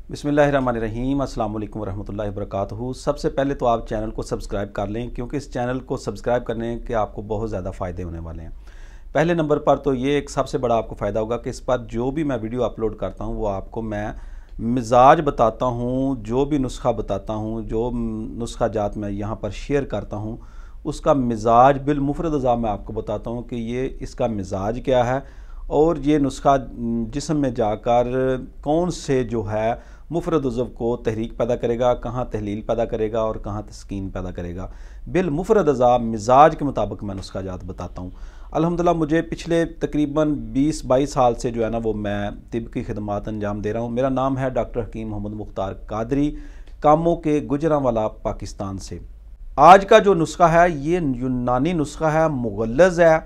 बिस्मिल्लाहिर्रहमानिर्रहीम, अस्सलाम वालेकुम रहमतुल्लाहि वबरकातुहू। सबसे पहले तो आप चैनल को सब्सक्राइब कर लें, क्योंकि इस चैनल को सब्सक्राइब करने के आपको बहुत ज़्यादा फ़ायदे होने वाले हैं। पहले नंबर पर तो ये एक सबसे बड़ा आपको फ़ायदा होगा कि इस पर जो भी मैं वीडियो अपलोड करता हूँ वो आपको मैं मिजाज बताता हूँ, जो भी नुस्खा बताता हूँ, जो नुस्खा जात मैं यहाँ पर शेयर करता हूँ उसका मिजाज बिलमुफरद अज़ा मैं आपको बताता हूँ कि ये इसका मिजाज क्या है और ये नुस्खा जिस्म में जाकर कौन से जो है मुफरद उज़व को तहरीक पैदा करेगा, कहाँ तहलील पैदा करेगा और कहाँ तस्कीन पैदा करेगा। बिल मुफरद अज़ा मिजाज के मुताबिक मैं नुस्खा जात बताता हूँ। अल्हम्दुलिल्लाह मुझे पिछले तकरीबन 20-22 साल से जो है ना वो मैं तिब की खिदमात अंजाम दे रहा हूँ। मेरा नाम है डॉक्टर हकीम मोहम्मद मुख्तार कादरी, कामों के गुजरांवाला, पाकिस्तान से। आज का जो नुस्खा है ये यूनानी नुस्खा है, मुगल्लज़ है,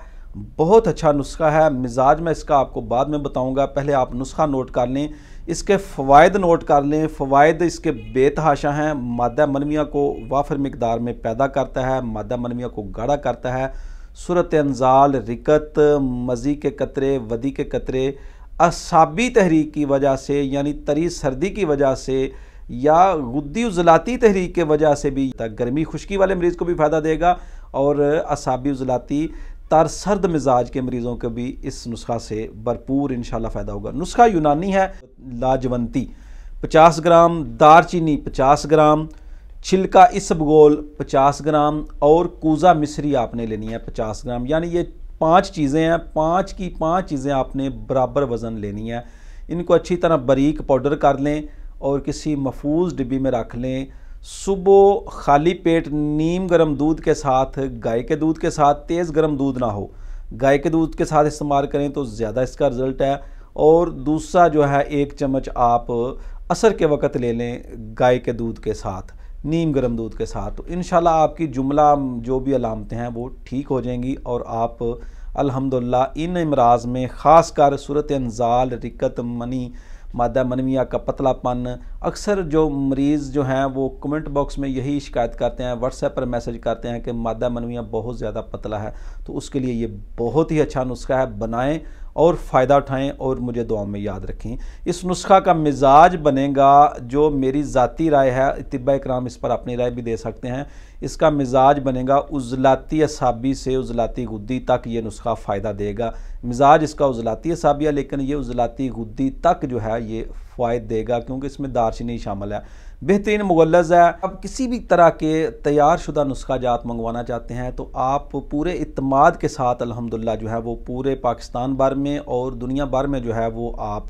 बहुत अच्छा नुस्खा है। मिजाज मैं इसका आपको बाद में बताऊंगा, पहले आप नुस्खा नोट कर लें, इसके फ़वाइद नोट कर लें। फ़वाइद इसके बेतहाशा हैं। मादा मनविया को वाफर मिकदार में पैदा करता है, मादा मनविया को गाढ़ा करता है। सूरत अंजाल, रिकत, मज़ी के कतरे, वदी के कतरे, असाबी तहरीक की वजह से यानी तरी सर्दी की वजह से या गुद्दी उजलाती तहरीक के वजह से भी गर्मी खुश्की वाले मरीज़ को भी फ़ायदा देगा और असाबी उजलाती तार सर्द मिजाज के मरीज़ों को भी इस नुस्खा से भरपूर इंशाल्लाह फ़ायदा होगा। नुस्खा यूनानी है। लाजवंती 50 ग्राम, दारचीनी 50 ग्राम, छिलका इसबगोल 50 ग्राम और कूज़ा मिस्री आपने लेनी है 50 ग्राम। यानी ये 5 चीज़ें हैं, 5 की 5 चीज़ें आपने बराबर वज़न लेनी है। इनको अच्छी तरह बारीक पाउडर कर लें और किसी महफूज डिब्बी में रख लें। सुबह खाली पेट नीम गर्म दूध के साथ, गाय के दूध के साथ, तेज़ गर्म दूध ना हो, गाय के दूध के साथ इस्तेमाल करें तो ज़्यादा इसका रिज़ल्ट है। और दूसरा जो है 1 चम्मच आप असर के वक़्त ले लें गाय के दूध के साथ, नीम गर्म दूध के साथ। तो इंशाल्लाह आपकी जुमला जो भी अलामतें हैं वो ठीक हो जाएंगी और आप अल्हम्दुलिल्लाह इन इमराज़ में ख़ासकर सूरत अंजाल, रिकत, मनी, मादा मनविया का पतलापन, अक्सर जो मरीज़ जो हैं वो कमेंट बॉक्स में यही शिकायत करते हैं, व्हाट्सएप पर मैसेज करते हैं कि मादा मनविया बहुत ज़्यादा पतला है। तो उसके लिए ये बहुत ही अच्छा नुस्खा है, बनाएं और फ़ायदा उठाएं और मुझे दुआ में याद रखें। इस नुस्खा का मिजाज बनेगा, जो मेरी ज़ाती राय है, तिब्बा इकराम इस पर अपनी राय भी दे सकते हैं। इसका मिजाज बनेगा उजलाती असाबी से उजलाती गुद्दी तक ये नुस्खा फ़ायदा देगा। मिजाज इसका उजलाती असाबी है लेकिन ये उजलाती गुद्दी तक जो है ये फ़ायदा देगा, क्योंकि इसमें दारचीनी शामिल है। बेहतरीन मुगल्लज़ है। अब किसी भी तरह के तैयार शुदा नुस्खा जात मंगवाना चाहते हैं तो आप पूरे इत्माद के साथ अल्हम्दुलिल्लाह जो है वो पूरे पाकिस्तान भर में और दुनिया भर में जो है वो आप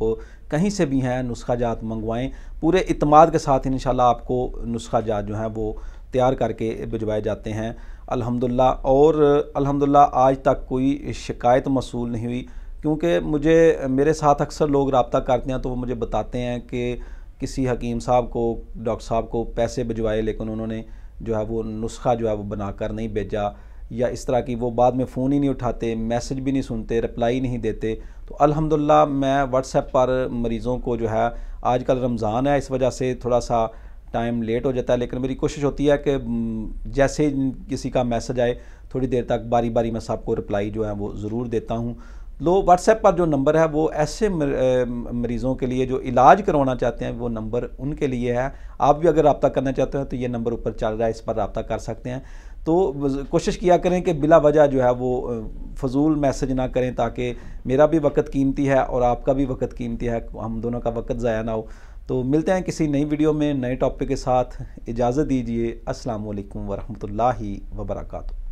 कहीं से भी हैं नुस्खा जात मंगवाएं। पूरे इत्माद के साथ इंशाल्लाह आपको नुस्खा जात जो है वो तैयार करके भिजवाए जाते हैं अल्हम्दुलिल्लाह। और अल्हम्दुलिल्लाह आज तक कोई शिकायत मसूल नहीं हुई, क्योंकि मेरे साथ अक्सर लोग रब्ता करते हैं तो वो मुझे बताते हैं कि किसी हकीम साहब को, डॉक्टर साहब को पैसे भिजवाए लेकिन उन्होंने जो है वो नुस्खा जो है वो बनाकर नहीं भेजा, या इस तरह की वो बाद में फ़ोन ही नहीं उठाते, मैसेज भी नहीं सुनते, रिप्लाई नहीं देते। तो अल्हम्दुलिल्लाह मैं व्हाट्सएप पर मरीज़ों को जो है, आजकल रमज़ान है इस वजह से थोड़ा सा टाइम लेट हो जाता है, लेकिन मेरी कोशिश होती है कि जैसे किसी का मैसेज आए थोड़ी देर तक बारी बारी मैं सबको रिप्लाई जो है वो ज़रूर देता हूँ। व्हाट्सएप पर जो नंबर है वो ऐसे मरीज़ों के लिए जो इलाज करवाना चाहते हैं, वो नंबर उनके लिए है। आप भी अगर रब्ता करना चाहते हैं तो ये नंबर ऊपर चल रहा है, इस पर रब्ता कर सकते हैं। तो कोशिश किया करें कि बिला वजह जो है वो फजूल मैसेज ना करें, ताकि मेरा भी वक्त कीमती है और आपका भी वक्त कीमती है, हम दोनों का वक्त ज़ाया ना हो। तो मिलते हैं किसी नई वीडियो में नए टॉपिक के साथ। इजाज़त दीजिए। अस्सलाम वालेकुम वरहमतुल्लाहि वबरकातुहू।